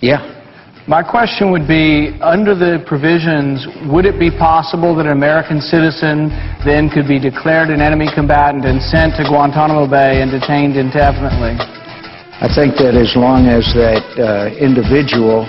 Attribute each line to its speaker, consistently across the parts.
Speaker 1: Yeah.
Speaker 2: My question would be, under the provisions, would it be possible that an American citizen then could be declared an enemy combatant and sent to Guantanamo Bay and detained indefinitely?
Speaker 1: I think that as long as that individual,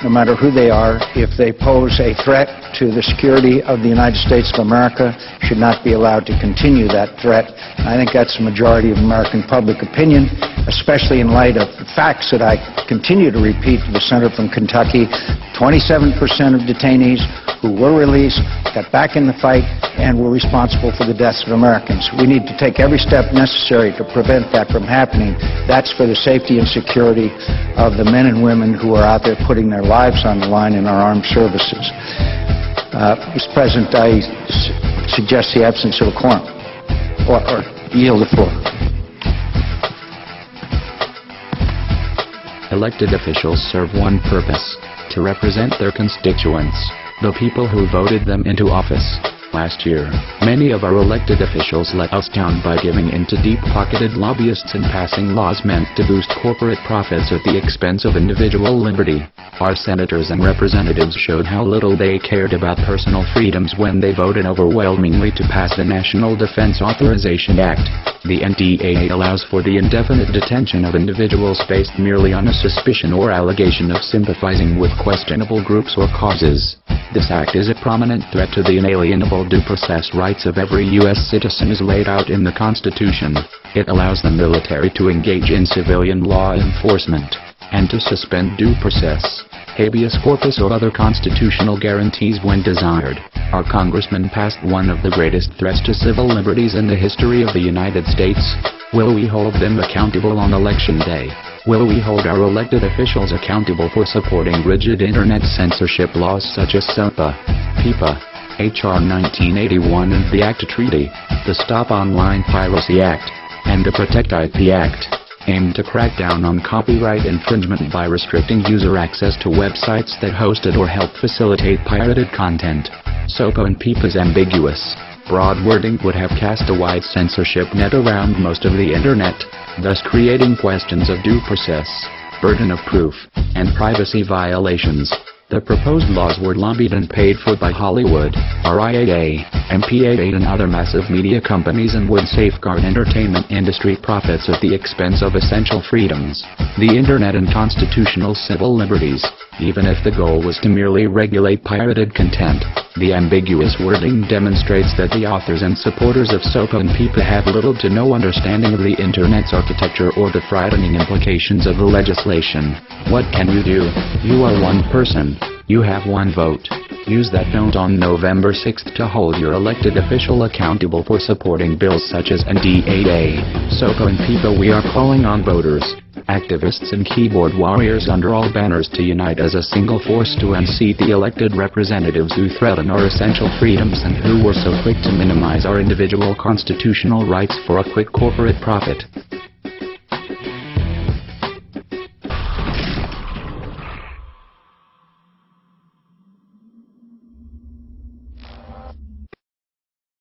Speaker 1: no matter who they are, if they pose a threat to the security of the United States of America, should not be allowed to continue that threat. And I think that's the majority of American public opinion, especially in light of the facts that I continue to repeat to the senator from Kentucky. 27% of detainees who were released got back in the fight and were responsible for the deaths of Americans. We need to take every step necessary to prevent that from happening. That's for the safety and security of the men and women who are out there putting their lives on the line in our armed services. Mr. President, I suggest the absence of a quorum, or yield the floor.
Speaker 3: Elected officials serve one purpose: to represent their constituents, the people who voted them into office. Last year, many of our elected officials let us down by giving in to deep-pocketed lobbyists and passing laws meant to boost corporate profits at the expense of individual liberty. Our senators and representatives showed how little they cared about personal freedoms when they voted overwhelmingly to pass the National Defense Authorization Act. The NDAA allows for the indefinite detention of individuals based merely on a suspicion or allegation of sympathizing with questionable groups or causes. This act is a prominent threat to the inalienable due process rights of every U.S. citizen as laid out in the Constitution. It allows the military to engage in civilian law enforcement and to suspend due process, habeas corpus or other constitutional guarantees when desired. Our congressman passed one of the greatest threats to civil liberties in the history of the United States. Will we hold them accountable on Election Day? Will we hold our elected officials accountable for supporting rigid Internet censorship laws such as SOPA, PIPA, H.R. 1981 and the ACTA Treaty, the Stop Online Piracy Act, and the Protect IP Act, aimed to crack down on copyright infringement by restricting user access to websites that hosted or helped facilitate pirated content? SOPA and PIPA's ambiguous, broad wording would have cast a wide censorship net around most of the Internet, thus creating questions of due process, burden of proof, and privacy violations. The proposed laws were lobbied and paid for by Hollywood, RIAA, MPA8 and other massive media companies and would safeguard entertainment industry profits at the expense of essential freedoms, the Internet and constitutional civil liberties. Even if the goal was to merely regulate pirated content, the ambiguous wording demonstrates that the authors and supporters of SOPA and PIPA have little to no understanding of the Internet's architecture or the frightening implications of the legislation. What can you do? You are one person. You have one vote. Use that vote on November 6th to hold your elected official accountable for supporting bills such as NDAA, SOPA and PIPA. We are calling on voters, activists and keyboard warriors under all banners to unite as a single force to unseat the elected representatives who threaten our essential freedoms and who were so quick to minimize our individual constitutional rights for a quick corporate profit.